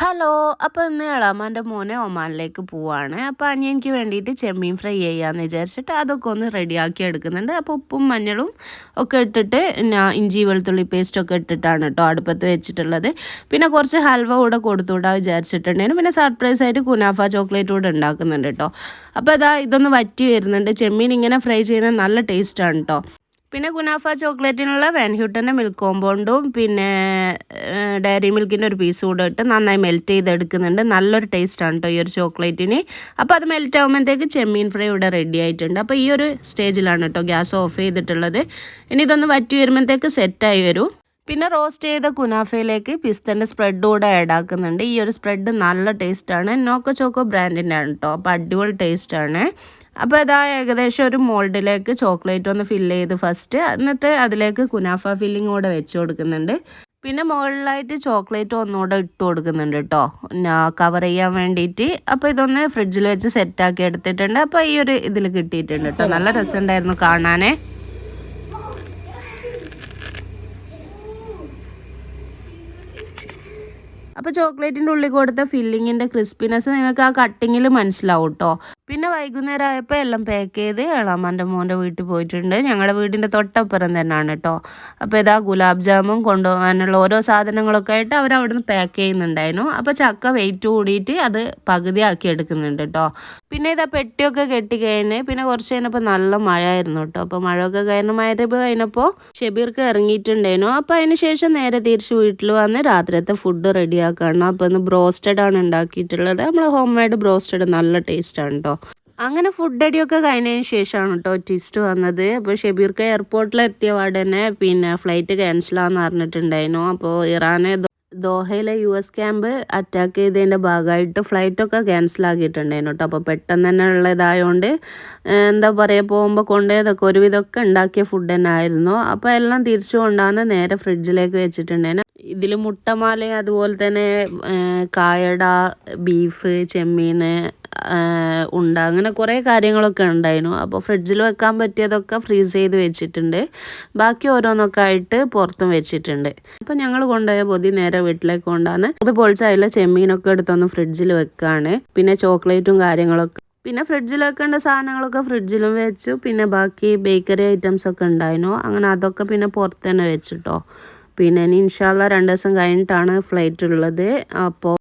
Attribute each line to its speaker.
Speaker 1: Hello. അപ്പോൾ ഇന്ന് എളാമാൻ്റെ മോനെ ഒമാനിലേക്ക് പോവാണ്. അപ്പോൾ അനിയനിക്ക് വേണ്ടിയിട്ട് ചെമ്മീൻ ഫ്രൈ ചെയ്യാമെന്ന് വിചാരിച്ചിട്ട് അതൊക്കെ ഒന്ന് റെഡിയാക്കി എടുക്കുന്നുണ്ട്. അപ്പോൾ ഉപ്പും മഞ്ഞളും ഒക്കെ ഇട്ടിട്ട് ഇഞ്ചി വെളുത്തുള്ളി പേസ്റ്റൊക്കെ ഇട്ടിട്ടാണ് കേട്ടോ അടുപ്പത്ത് വെച്ചിട്ടുള്ളത്. പിന്നെ കുറച്ച് ഹൽവ കൂടെ കൊടുത്തുവിടാൻ വിചാരിച്ചിട്ടുണ്ടായിരുന്നു. പിന്നെ സർപ്രൈസ് ആയിട്ട് കുനാഫ ചോക്ലേറ്റ് കൂടെ ഉണ്ടാക്കുന്നുണ്ട് കേട്ടോ. അപ്പോൾ ഇതൊന്ന് വറ്റി വരുന്നുണ്ട്. ചെമ്മീൻ ഇങ്ങനെ ഫ്രൈ ചെയ്യുന്നത് നല്ല ടേസ്റ്റാണ് കേട്ടോ. പിന്നെ കുനാഫ ചോക്ലേറ്റിനുള്ള വാൻഹ്യൂട്ടൻ്റെ മിൽക്ക് കോമ്പൗണ്ടും പിന്നെ ഡയറി മിൽക്കിൻ്റെ ഒരു പീസ് കൂടെ ഇട്ട് നന്നായി മെൽറ്റ് ചെയ്തെടുക്കുന്നുണ്ട്. നല്ലൊരു ടേസ്റ്റാണ് കേട്ടോ ഈ ഒരു ചോക്ലേറ്റിന്. അപ്പോൾ അത് മെൽറ്റ് ആകുമ്പോഴത്തേക്ക് ചെമ്മീൻ ഫ്രൈ ഇവിടെ റെഡി ആയിട്ടുണ്ട്. അപ്പോൾ ഈ ഒരു സ്റ്റേജിലാണ് കേട്ടോ ഗ്യാസ് ഓഫ് ചെയ്തിട്ടുള്ളത്. ഇനി ഇതൊന്ന് വറ്റി വരുമ്പോഴത്തേക്ക് സെറ്റായി വരും. പിന്നെ റോസ്റ്റ് ചെയ്ത കുനാഫയിലേക്ക് പിസ്തൻ്റെ സ്പ്രെഡ് കൂടെ ആഡ് ആക്കുന്നുണ്ട്. ഈ ഒരു സ്പ്രെഡ് നല്ല ടേസ്റ്റാണ്. നോക്കോ ചോക്കോ ബ്രാൻഡിൻ്റെ ആണ് കേട്ടോ. അപ്പോൾ അടിപൊളി ടേസ്റ്റാണ്. അപ്പോൾ ഏകദേശം ഒരു മോൾഡിലേക്ക് ചോക്ലേറ്റ് ഒന്ന് ഫില്ല് ചെയ്ത് ഫസ്റ്റ്, എന്നിട്ട് അതിലേക്ക് കുനാഫ ഫില്ലിംഗ് കൂടെ വെച്ച് കൊടുക്കുന്നുണ്ട്. പിന്നെ മുകളിലായിട്ട് ചോക്ലേറ്റ് ഒന്നുകൂടെ ഇട്ട് കൊടുക്കുന്നുണ്ട് കേട്ടോ, കവർ ചെയ്യാൻ വേണ്ടിയിട്ട്. അപ്പോൾ ഇതൊന്ന് ഫ്രിഡ്ജിൽ വെച്ച് സെറ്റാക്കി എടുത്തിട്ടുണ്ട്. അപ്പോൾ ഈ ഒരു ഇതിൽ കിട്ടിയിട്ടുണ്ട് കേട്ടോ. നല്ല രസമുണ്ടായിരുന്നു കാണാനേ. അപ്പോൾ ചോക്ലേറ്റിൻ്റെ ഉള്ളിൽ കൊടുത്ത ഫില്ലിങ്ങിൻ്റെ ക്രിസ്പിനെസ് നിങ്ങൾക്ക് ആ കട്ടിങ്ങിൽ മനസ്സിലാവും കേട്ടോ. പിന്നെ വൈകുന്നേരം ആയപ്പോൾ എല്ലാം പാക്ക് ചെയ്ത് എളാമാൻ്റെ മോൻ്റെ വീട്ടിൽ പോയിട്ടുണ്ട്. ഞങ്ങളുടെ വീടിൻ്റെ തൊട്ടപ്പുറം തന്നെയാണ് കേട്ടോ. അപ്പോൾ ഗുലാബ് ജാമുൻ കൊണ്ടുപോകാനുള്ള ഓരോ സാധനങ്ങളൊക്കെ ആയിട്ട് അവർ അവിടെ നിന്ന് പാക്ക് ചെയ്യുന്നുണ്ടായിരുന്നു. അപ്പോൾ ചക്ക വെയിറ്റ് കൂടിയിട്ട് അത് പകുതിയാക്കി എടുക്കുന്നുണ്ട് കേട്ടോ. പിന്നെ പെട്ടിയൊക്കെ കെട്ടിക്കഴിഞ്ഞ് പിന്നെ കുറച്ച് കഴിഞ്ഞപ്പോൾ നല്ല മഴ ആയിരുന്നു കേട്ടോ. അപ്പോൾ മഴയൊക്കെ കഴിഞ്ഞ് മഴരബ് കഴിഞ്ഞപ്പോൾ ഷെബീർക്ക് ഇറങ്ങിയിട്ടുണ്ടായിരുന്നു. അപ്പോൾ അതിന് ശേഷം നേരെ തിരിച്ച് വീട്ടിൽ വന്ന് രാത്രിയത്തെ ഫുഡ് റെഡിയാക്കണം. അപ്പോൾ ഇന്ന് ബ്രോസ്റ്റഡ് ആണ് ഉണ്ടാക്കിയിട്ടുള്ളത്. നമ്മൾ ഹോം മെയ്ഡ് ബ്രോസ്റ്റഡ് നല്ല ടേസ്റ്റാണ് കേട്ടോ. അങ്ങനെ ഫുഡ് അടിയൊക്കെ കഴിഞ്ഞതിന് ശേഷമാണ് കേട്ടോ ട്വിസ്റ്റ് വന്നത്. അപ്പോൾ ഷെബീർക്ക് എയർപോർട്ടിൽ എത്തിയ പാടെ പിന്നെ ഫ്ലൈറ്റ് ക്യാൻസലാന്ന് പറഞ്ഞിട്ടുണ്ടായിരുന്നു. അപ്പോൾ ഇറാനെ ദോഹയിലെ US ക്യാമ്പ് അറ്റാക്ക് ചെയ്തതിൻ്റെ ഭാഗമായിട്ട് ഫ്ലൈറ്റൊക്കെ ക്യാൻസലാക്കിയിട്ടുണ്ടായിരുന്നു കേട്ടോ. അപ്പോൾ പെട്ടെന്ന് തന്നെ ഉള്ളതായതുകൊണ്ട് എന്താ പറയുക, പോകുമ്പോൾ കൊണ്ടുപോയതൊക്കെ ഒരുവിധമൊക്കെ ഉണ്ടാക്കിയ ഫുഡ് തന്നെ ആയിരുന്നു. അപ്പോൾ എല്ലാം തിരിച്ചു കൊണ്ടാന്ന് നേരെ ഫ്രിഡ്ജിലേക്ക് വെച്ചിട്ടുണ്ടായിരുന്നു. ഇതിൽ മുട്ടമാല, അതുപോലെ തന്നെ കായട, ബീഫ്, ചെമ്മീൻ, അങ്ങനെ കുറേ കാര്യങ്ങളൊക്കെ ഉണ്ടായിരുന്നു. അപ്പോൾ ഫ്രിഡ്ജിൽ വെക്കാൻ പറ്റിയതൊക്കെ ഫ്രീസ് ചെയ്ത് വെച്ചിട്ടുണ്ട്. ബാക്കി ഓരോന്നൊക്കെ ആയിട്ട് പുറത്തും വെച്ചിട്ടുണ്ട്. അപ്പോൾ ഞങ്ങൾ കൊണ്ടുപോയ പൊതി നേരെ വീട്ടിലേക്ക് കൊണ്ടാന്ന് അത് പൊളിച്ചതിലെ ചെമ്മീനൊക്കെ എടുത്തൊന്ന് ഫ്രിഡ്ജിൽ വെക്കുകയാണ്. പിന്നെ ചോക്ലേറ്റും കാര്യങ്ങളൊക്കെ, പിന്നെ ഫ്രിഡ്ജിൽ വെക്കേണ്ട സാധനങ്ങളൊക്കെ ഫ്രിഡ്ജിലും വെച്ചു. പിന്നെ ബാക്കി ബേക്കറി ഐറ്റംസ് ഒക്കെ ഉണ്ടായിരുന്നു. അങ്ങനെ അതൊക്കെ പിന്നെ പുറത്ത് തന്നെ വെച്ചിട്ടോ. പിന്നെ ഇനി ഇൻഷാല്ലാ 2 ദിവസം കഴിഞ്ഞിട്ടാണ് ഫ്ലൈറ്റ് ഉള്ളത്. അപ്പോൾ